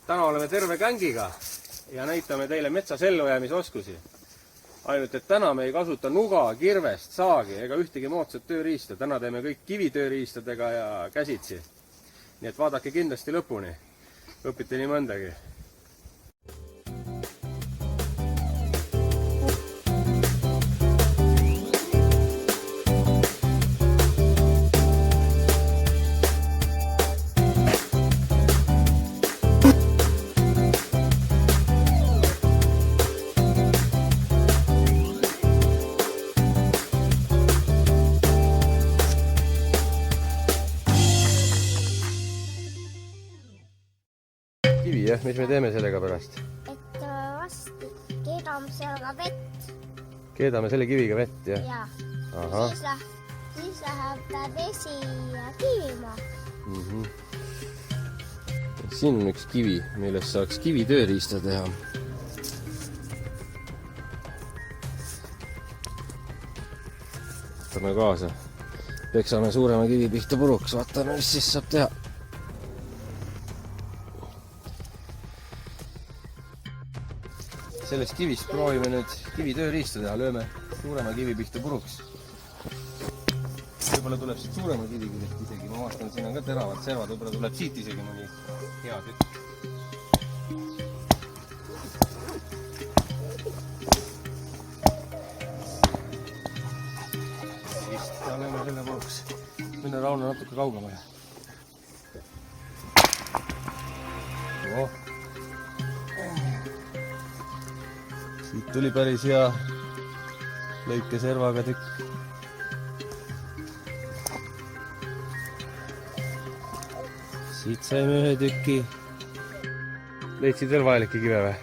Täna oleme terve gängiga ja näitame teile metsas ellujäämisoskusi. Ainult, et täna me ei kasuta nuga, kirvest, saagi ega ühtegi moodsat tööriista. Täna teeme kõik kivitööriistadega ja käsitsi. Nii et vaadake kindlasti lõpuni. Õpite nii mõndagi. Kivi, jah? Mis me teeme sellega pärast? Et vastu keedame sellega vett. Keedame selle kiviga vett, jah? Ja. Aha. Siis läheb vesi kivima. Siin on üks kivi, millest saaks kivitööriista teha. Võtame kaasa. Peksame suurema kivi pihta puruks. Vaatame, mis siis saab teha. Sellest kivist proovime nüüd kivitööriista teha. Lööme suurema kivi pihta puruks. Võib-olla tuleb siit suurema kivi küljest isegi. Ma vaatan, siin on ka teravad servad. Võib-olla tuleb siit isegi mõni hea tükk. Ja lööme selle puruks. Minna Rauno natuke kaugemale. Siit tuli päris hea lõikeservaga tükk. Siit saime ühe tüki. Leidsid veel vajalikke kive või?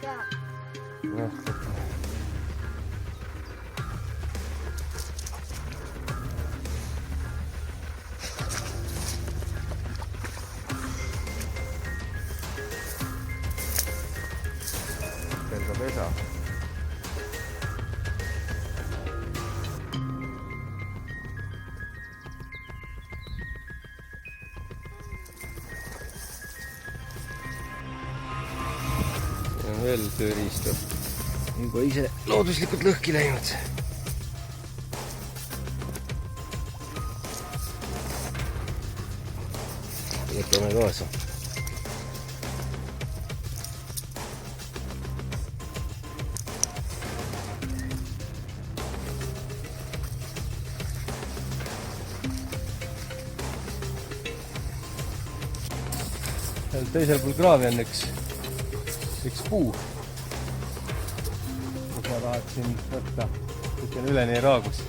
Ja. Pelga pesa. Siin on veel tööriistu. Juba ise looduslikult lõhki läinud. Võtame kaasa. Teisel pool kraavi on üks puu, kus ma tahaksin võtta. Kõik on üleni raagus.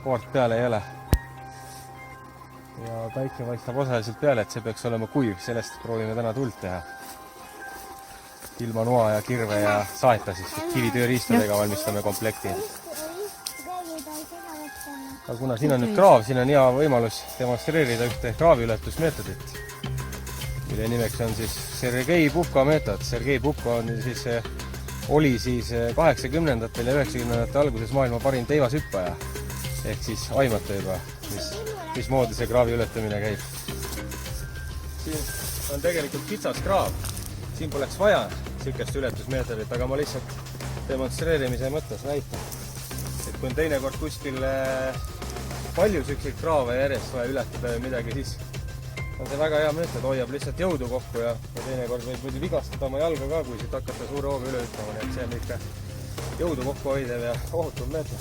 Koort peale ei ole. Ja päike paistab osaliselt peale, et see peaks olema kuiv. Sellest proovime täna tuld teha. Ilma noa ja kirve ja saeta siis. Kivitööriistadega valmistame komplekti. Aga kuna siin on nüüd kraav, siin on hea võimalus demonstreerida ühte kraaviületusmeetodit, mille nimeks on siis Sergei Pupko meetod. Sergei Pupko on siis, oli siis 80-ndatel ja 90-ndate alguses maailma parim teivashüppaja. Ehk siis aimata juba, mismoodi see kraavi ületamine käib. Siin on tegelikult kitsas kraav. Siin poleks vaja sihukest ületusmeetodit, aga ma lihtsalt demonstreerimise mõttes näitan. Et kui on teinekord kuskil palju sihukseid kraave järjest vaja ületada või midagi, siis on see väga hea meetod, hoiab lihtsalt jõudu kokku ja teinekord võib muidu vigastada oma jalga ka, kui siit hakata suure hooga üle hüppama, nii et see on ikka jõudu kokku hoidev ja ohutum meetod.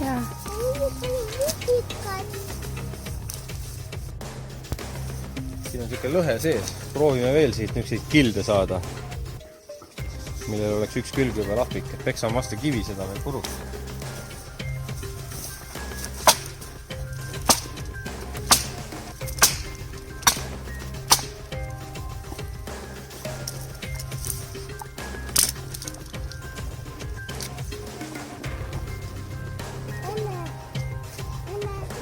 Ja. Siin on sihuke lõhe sees. Proovime veel siit nükseid kilde saada, millel oleks üks külg juba lahvik, et peksame vastu kivi seda veel puruks.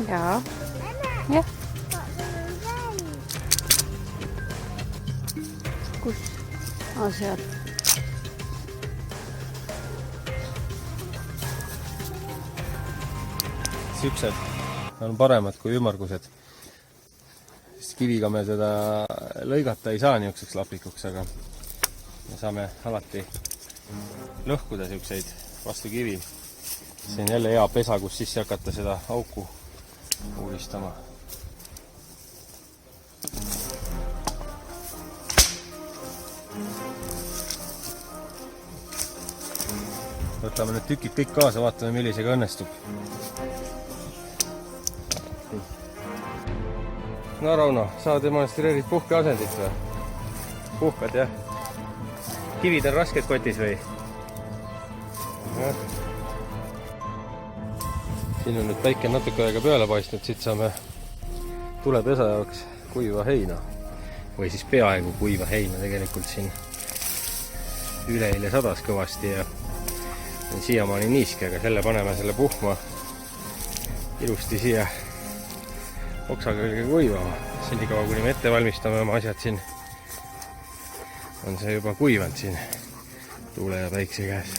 Ja. Ja. Kus? Seal. Siuksed on paremad kui ümmargused. Sest kiviga me seda lõigata ei saa niisuguseks lapikuks, aga me saame alati lõhkuda siukseid vastu kivi. See on jälle hea pesa, kus sisse hakata seda auku uuristama. Võtame need tükid kõik kaasa, vaatame millisega õnnestub. No Rauno, sa demonstreerid puhkeasendit või? Puhkad, jah? Kivid on rasked kotis või? Ja. Siin on nüüd päike natuke aega peale paistnud, siit saame tulepesa jaoks kuiva heina. Või siis peaaegu kuiva heina tegelikult siin. Üleeile sadas kõvasti ja siiamaani niiske, aga selle paneme selle puhma ilusti siia oksa külge kuivama. Senikaua, kuni me ette valmistame oma asjad siin, on see juba kuivanud siin tuule ja päikse käes.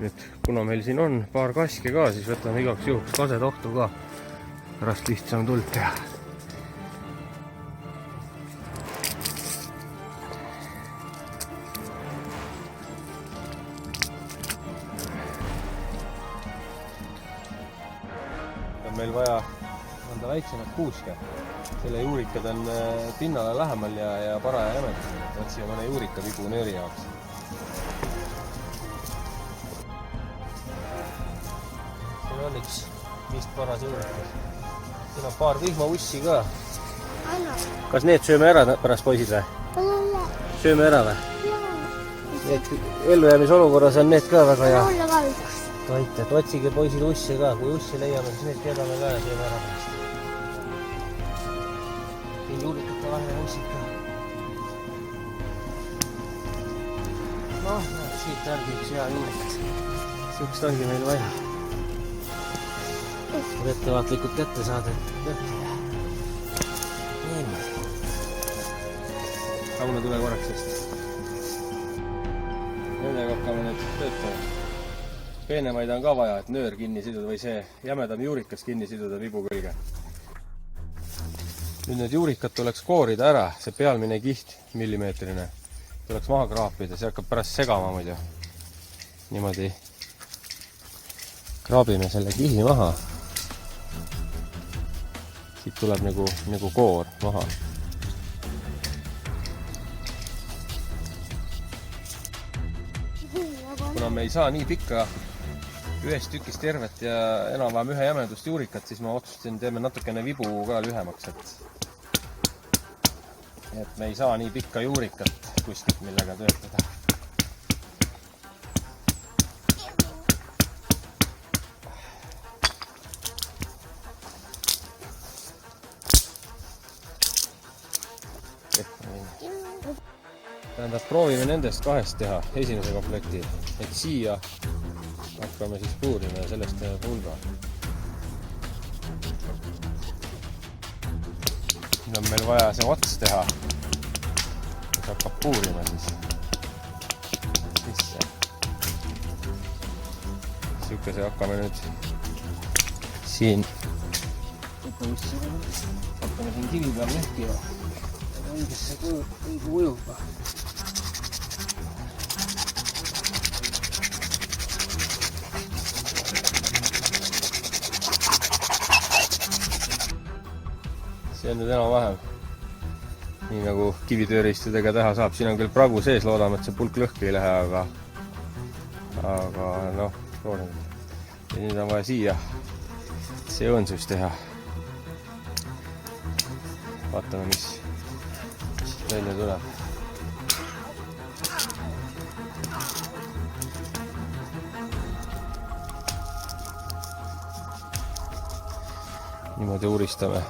Nüüd, kuna meil siin on paar kaske ka, siis võtame igaks juhuks kasetohtu ka. Pärast lihtsam tuld teha. Meil vaja anda väiksemad kuuske. Selle juurikad on pinnale lähemal ja paraja jämedusel. Otsime mõne juurika vigu nööri jaoks. Siin on üks vist paras juurikas. Siin on paar vihmaussi ka. Kas need sööme ära pärast poisid või? Sööme ära või? Need ellujäämisolukorras on need ka väga hea. Kaite, et otsige poisid usse ka. Kui ussi leiame, siis need kedame ka ja sööme ära pärast. Siin juurikate vahel ussid ka. Noh, siit ongi üks hea juurikas. Sihukest ongi meil vaja. Ettevaatlikult kätte saada, et Rauno, tule korraks sest. Nendega hakkame nüüd töötama. Peenemaid on ka vaja, et nöör kinni siduda või see jämedam juurikas kinni siduda vibu külge. Nüüd need juurikad tuleks koorida ära, see pealmine kiht, millimeetrine, tuleks maha kraapida, see hakkab pärast segama muidu. Niimoodi kraabime selle kihi maha. Siit tuleb nagu koor maha. Kuna me ei saa nii pikka ühest tükist tervet ja enam-vähem ühe jämedust juurikat, siis ma otsustasin, teeme natukene vibu ka lühemaks, et me ei saa nii pikka juurikat kuskilt, millega töötada. Tähendab, proovime nendest kahest teha esimese komplekti, et siia hakkame siis puurima ja sellest teeme pulga. Nüüd on meil vaja see ots teha, mis hakkab puurima siis sisse. Sihukese hakkame nüüd siin hakkame siin kivi peal lõhkima õigesse kujuga. See on nüüd enam-vähem nii nagu kivitööriistudega teha saab. Siin on küll pragu sees, loodame, et see pulk lõhki ei lähe, aga noh, loodame. Ja nüüd on vaja siia see õõnsus teha. Vaatame, mis välja tuleb. Niimoodi uuristame.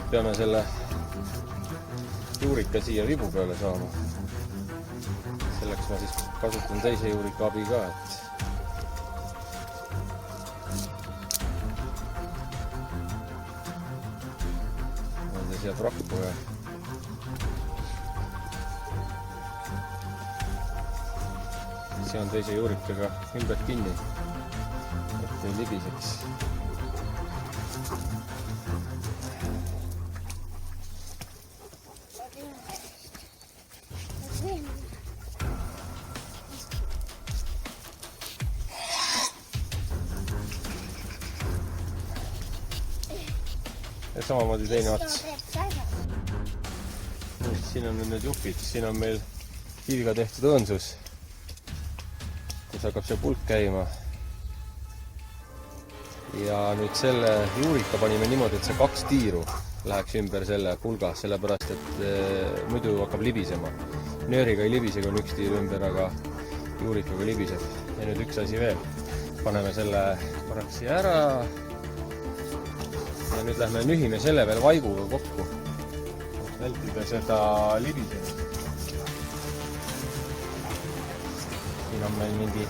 Peame selle juurika siia vibu peale saama. Selleks ma siis kasutan teise juurika abi ka, et sealt rakku ja see on teise juurikaga ümber kinni, et ei libiseks. Ja samamoodi teine ots. Siin on need jupid, siin on meil kiviga tehtud õõnsus, kus hakkab see pulk käima. Ja nüüd selle juurika panime niimoodi, et see 2 tiiru läheks ümber selle pulga, sellepärast et muidu hakkab libisema. Nööriga ei libise, kui on 1 tiir ümber, aga juurikaga libiseb. Ja nüüd üks asi veel. Paneme selle korraks siia ära. Ja nüüd lähme nühime selle veel vaiguga kokku. Vältida seda libisemist. Siin on meil mingi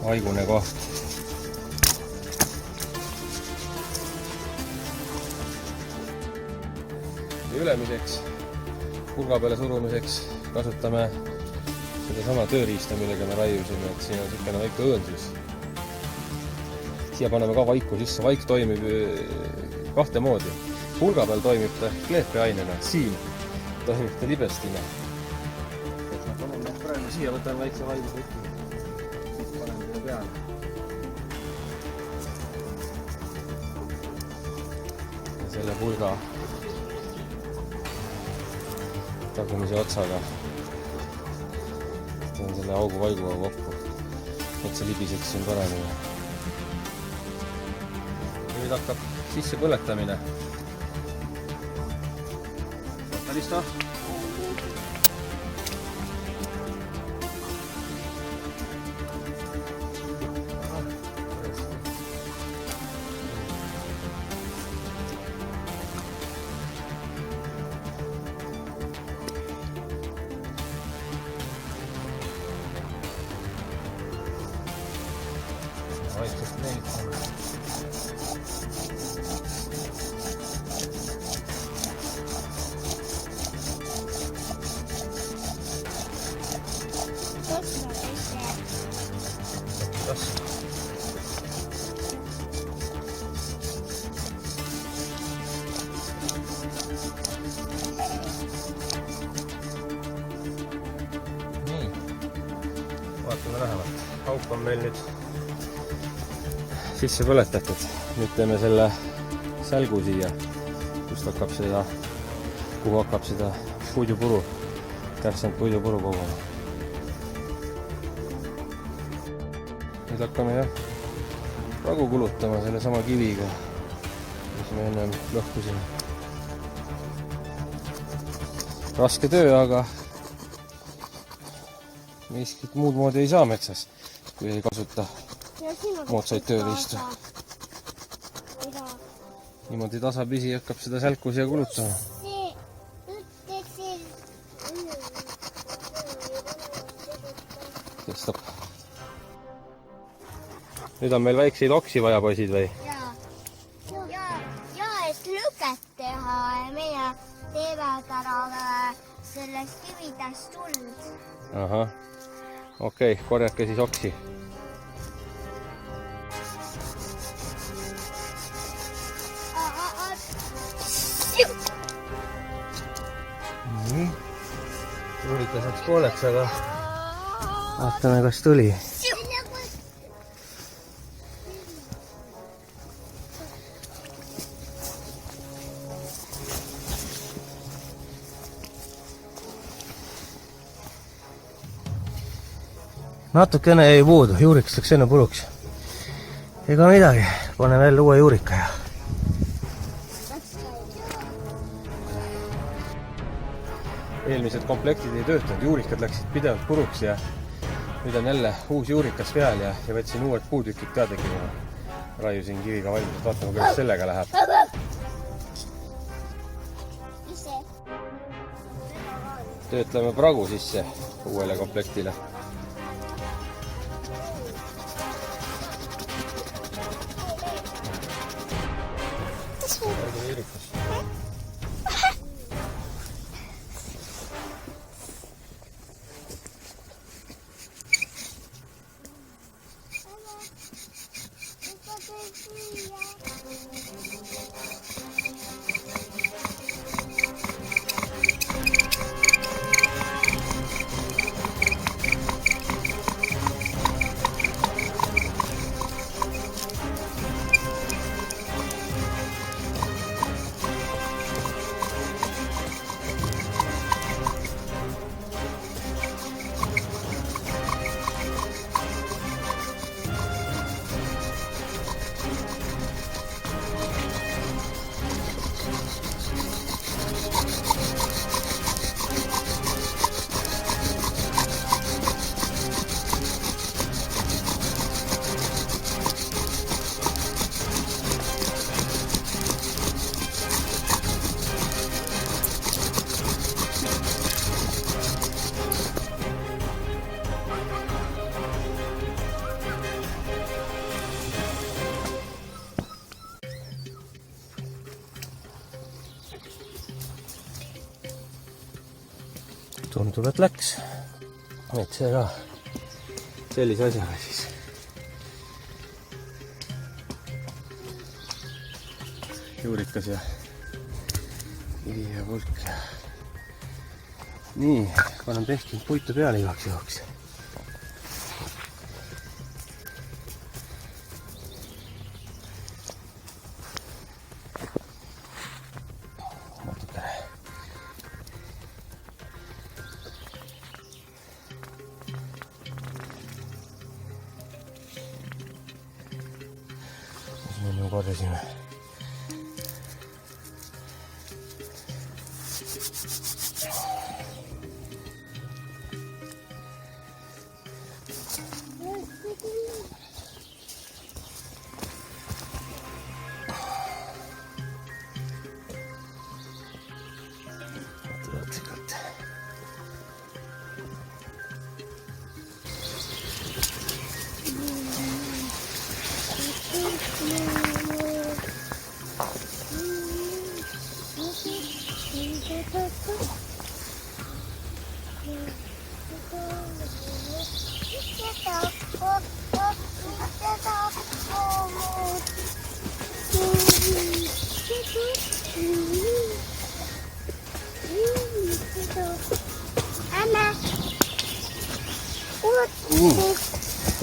vaigune koht. Ja ülemiseks, pulga peale surumiseks kasutame seda sama tööriista, millega me raiusime, et siin on niisugune väike õõnsus. Siia paneme ka vaiku sisse. Vaik toimib 2 moodi. Pulga peal toimib ta kleepiainena, siin toimib ta libestina. Et ma panen praegu siia, võtan väikse vaigu võtmi. Siis panen selle peale. Ja selle pulga tagumise otsaga teen selle augu vaiguga kokku, et see libiseks siin paremini. Nüüd hakkab sisse põletamine. Listo? Vaikselt meelitame. Nii, vaatame lähemalt. Auk on meil nüüd sisse põletatud. Nüüd teeme selle sälgu siia, kust hakkab seda, kuhu hakkab seda puidupuru, täpselt puidupuru koguma. Nüüd hakkame pragu kulutama selle sama kiviga, mis me ennem lõhkusime. Raske töö, aga miskit muud moodi ei saa metsas, kui ei kasuta moodsaid tööriistu. Niimoodi tasapisi hakkab seda sälku siia kulutama. Kestab. Nüüd on meil väikseid oksi vaja, poisid, või? Ja et lõket teha, meie teevad ära sellest kividest tuld. Ahah. Okei, korjake siis oksi. Juurika saaks pooleks, aga vaatame, kas tuli. Natukene ei puudu, juurikas läks enne puruks. Ega midagi, pane veel uue juurika ja eelmised komplektid ei töötanud, juurikad läksid pidevalt puruks ja nüüd on jälle uus juurikas peal ja võtsin uued puutükid ka tegima. Raiusin kiviga valmis, vaatame, kuidas sellega läheb. Töötleme pragu sisse uuele komplektile. üritus. Tundub, et läks. Et see ka sellise asjaga siis. Juurikas ja kivi ja pulk. Nii, panen pehkinud puitu peale igaks juhuks. Natukene. Me korjasime.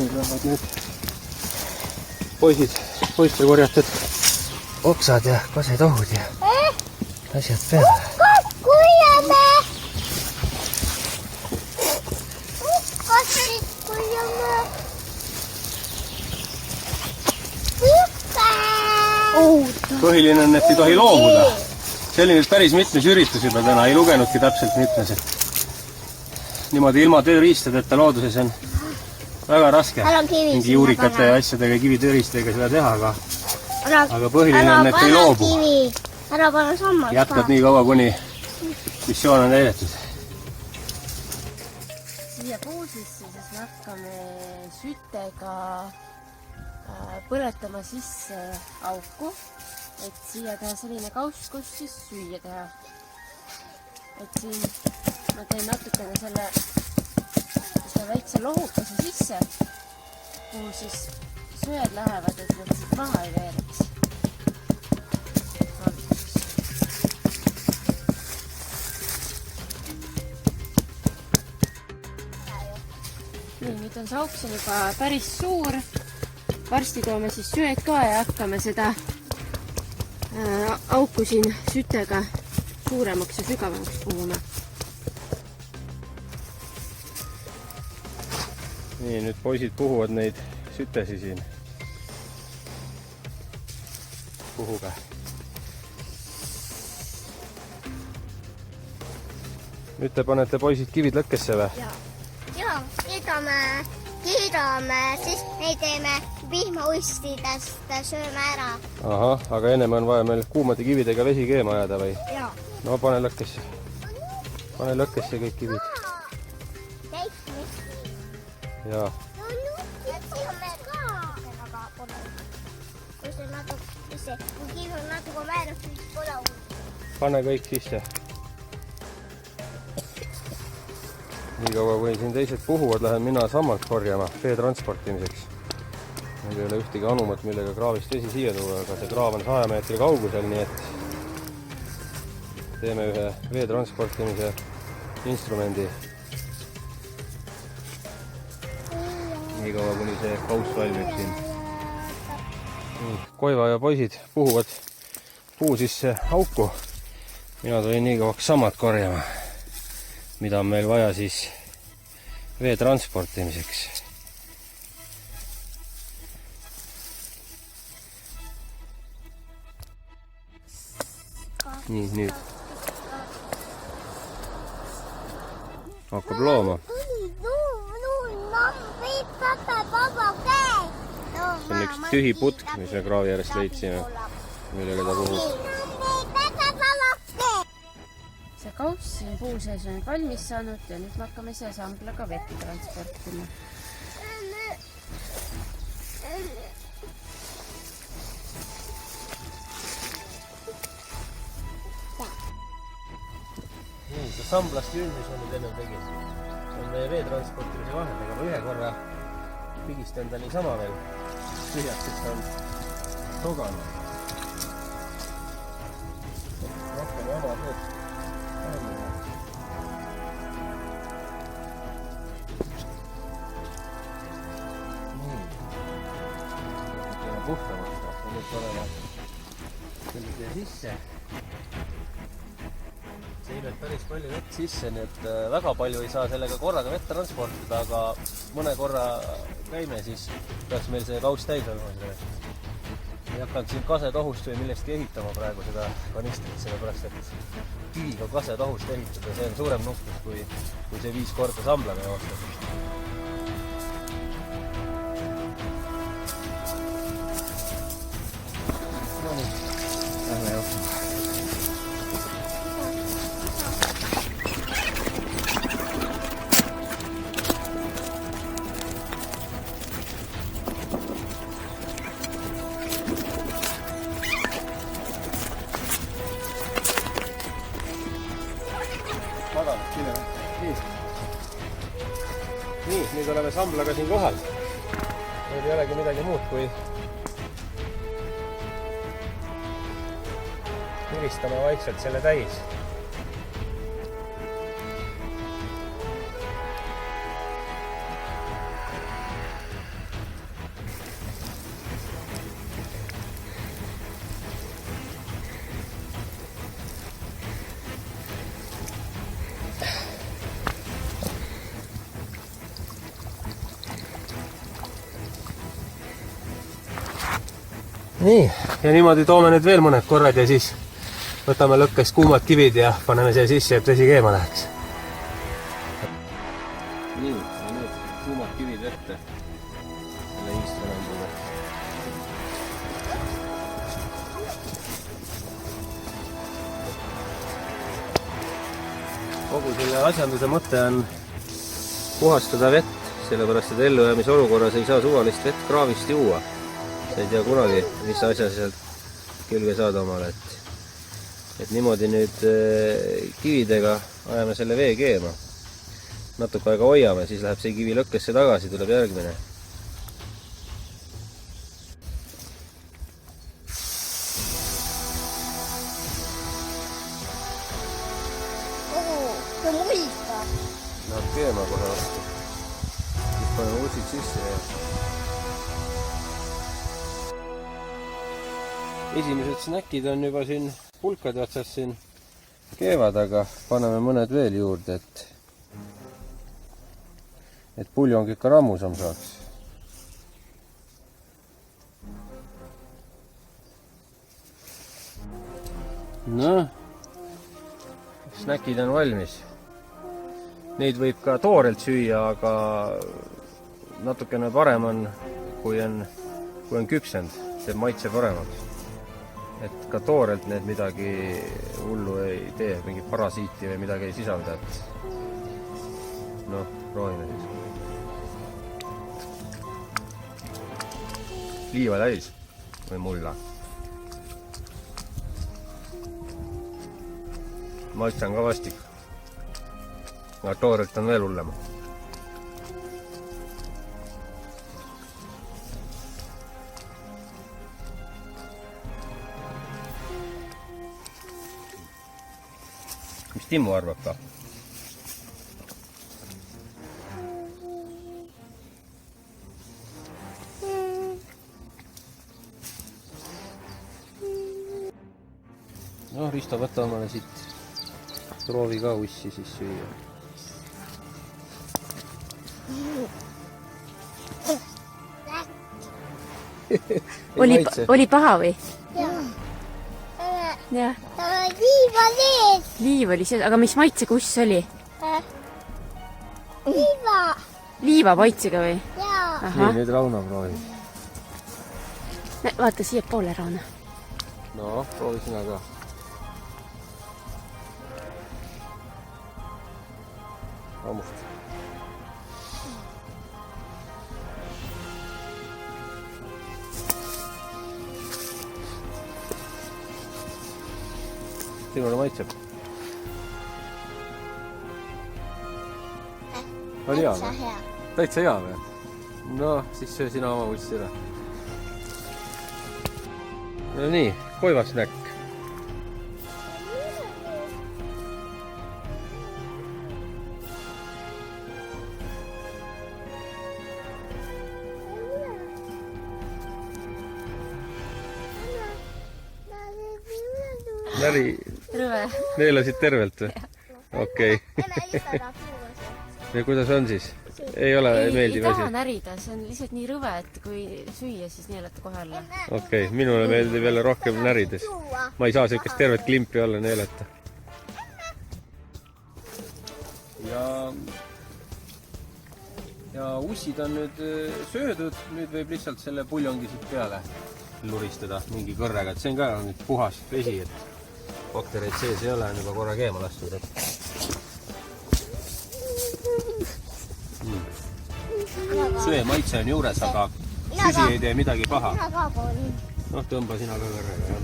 Tulevad nüüd poiste korjatud oksad ja kasetohud ja asjad peale. Kuljame! Põhiline on, et ei tohi loobuda. See oli nüüd päris mitmes üritus juba täna, ei lugenudki täpselt mitmes. Niimoodi ilma tööriistadeta looduses on väga raske mingi juurikate ja asjadega, kivitööristadega seda teha, aga põhiline on, et ei loobu. Ära pane sammas Jätkad nii kaua, kuni missioon on täidetud. Siia puusisse siis me hakkame sütega põletama sisse auku, et siia teha selline kauss, kus siis süüa teha. Et siin ma teen natukene selle väikse lohukese sisse, kuhu siis söed lähevad, et need siit maha ei veereks. Nii, nüüd on see auk siin juba päris suur. Varsti toome siis söed ka ja hakkame seda auku siin sütega suuremaks ja sügavamaks puhuma. Nii, nüüd poisid puhuvad neid sütesi siin. Puhuga. Nüüd te panete poisid kivid lõkkesse või? Joo, kiidame, siis me teeme vihmaustidest sööme ära. Ahah, aga ennem on vaja meil kuumade kividega vesi keema ajada või? Joo. No pane lõkkesse. Pane lõkkesse kõik kivid. Jaa. Jätsime ka. Kui see natuke sisse. Kui kivi on natuke määrab, siis pole hullu. Pane kõik sisse. Nii kaua, kui siin teised puhuvad, lähen mina sammalt korjama vee transportimiseks. Meil ei ole ühtegi anumat, millega kraavist vesi siia tuua, aga see kraav on 100 meetri kaugusel, nii et teeme ühe vee transportimise instrumendi. Nii kaua, kuni see kauss valmib siin. Koiva ja poisid puhuvad puu sisse auku. Mina tulin nii kauaks sammad korjama, mida on meil vaja siis vee transportimiseks. Nii, nüüd hakkab looma. See on üks tühi putk, mis me kraavi äärest leidsime, millega ta puhub. See kauss siin puu sees on valmis saanud ja nüüd me hakkame siia samblaga vett transportima. Nii, see samblast jünd, mis ma nüüd enne tegin, see on meie vee transportimise vahel, aga ma ühe korra pigistan ta niisama veel tühjaks, et ta on toganud. Rohkem jama teed. Nii. Puhtamaks saab. Ja nüüd paneme selle siia sisse. See ilmeb päris palju vett sisse, nii et väga palju ei saa sellega korraga vett transportida, aga mõne korra käime, siis peaks meil see kauss täis olema. Ei hakanud siin kasetohust või millestki ehitama praegu seda kanistrit, sellepärast et kiviga kasetohust ehitada, see on suurem nuhtlus kui see 5 korda samblane joosta. No nii, lähme jooksma. Nii, nüüd oleme samblaga siin kohal. Meil ei olegi midagi muud kui kiristame vaikselt selle täis. Nii, ja niimoodi toome nüüd veel mõned korrad ja siis võtame lõkkes kuumad kivid ja paneme siia sisse, et vesi keema läheks. Nii, ja nüüd kuumad kivid ette selle instrumendiga. Kogu selle asjanduse mõte on puhastada vett, sellepärast et ellujäämisolukorras ei saa suvalist vett kraavist juua. Sa ei tea kunagi, mis asja sealt külge saada omale, et niimoodi nüüd kividega ajame selle vee keema. Natuke aega hoiame, siis läheb see kivi lõkkesse tagasi, tuleb järgmine. See mullistab. Läheb keema kohe vastu. Siis paneme ussid sisse ja esimesed snäkid on juba siin pulkade otsas siin keevad, aga paneme mõned veel juurde, et puljong ikka rammusam saaks. Noh, snäkid on valmis. Neid võib ka toorelt süüa, aga natukene parem on, kui on küpsend, teeb maitse paremaks. Et ka toorelt need midagi hullu ei tee, mingit parasiiti või midagi ei sisalda, et noh, proovime siis. Liiva täis või mulla. maitse on ka vastik. aga toorelt on veel hullem. mis Timmu arvab ka? no Risto, võta omale siit. proovi ka ussi siis süüa. oli paha või? jah. Liiva sees. Liiv oli sees, aga mis maitsega uss oli? Liiva. Liiva maitsega või? Jaa. nii, nüüd Rauno proovi. vaata siia poole, Rauno. no, proovi sina ka. Ammust. Sinule maitseb? oli hea või? täitsa hea või? no, siis söö sina oma ussi ära. no nii, koivasnäkk. Näri, rõve. neelasid tervelt või? okei. ja kuidas on siis? ei ole meeldiv ei asi? taha närida, see on lihtsalt nii rõve, et kui süüa, siis neelata kohe alla. okei, minule meeldib jälle rohkem närides. ma ei saa sellist tervet klimpi alla neelata. ja ussid on nüüd söödud, nüüd võib lihtsalt selle puljongi siit peale luristada mingi kõrrega, et see on ka nüüd puhas vesi, et baktereid sees ei ole, on juba korra keema lastud. söe maitse on juures, aga süsi ei tee midagi paha. mina ka poolin. noh, tõmba sina ka kõrrega, jah.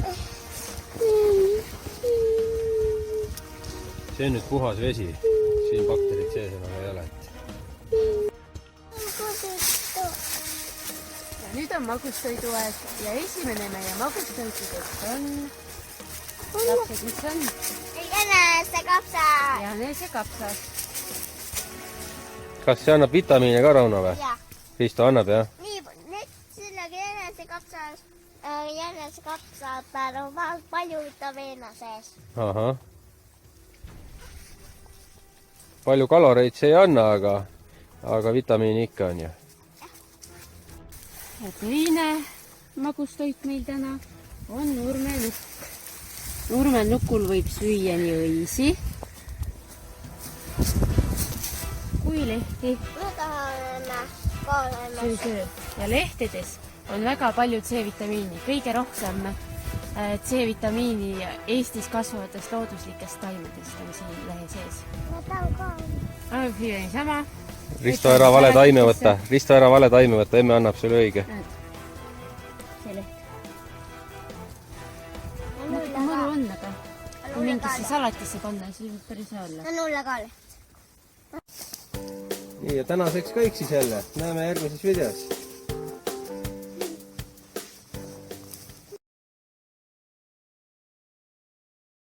see on nüüd puhas vesi, siin bakterid sees enam ei ole. ja nüüd on magustoidu aeg ja esimene meie magustoitudest on lapsed, mis on? jänesekapsas. jänesekapsas. kas see annab vitamiine ka, Rauno või? jah. Risto annab, jah? nii, nüüd sellega jänesekapsa peal on palju vitamiine sees. ahah. palju kaloreid see ei anna, aga vitamiini ikka on ju. ja teine magustoit meil täna on nurmenukk. nurmenukul võib süüa nii õisi kui lehti. ma tahan ka söö. ja lehtedes on väga palju C-vitamiini, kõige rohkem C-vitamiini Eestis kasvavatest looduslikest taimedest on siin lehe sees. ma tahan ka. süüa niisama. Risto, ära vale taime võtta. Risto, ära vale taime võtta, emme annab sulle õige. see leht. mõru on, aga kui mingisse salatisse panna, siis võib päris hea olla. Nulle ka leht. nii, ja tänaseks kõik siis jälle. näeme järgmises videos.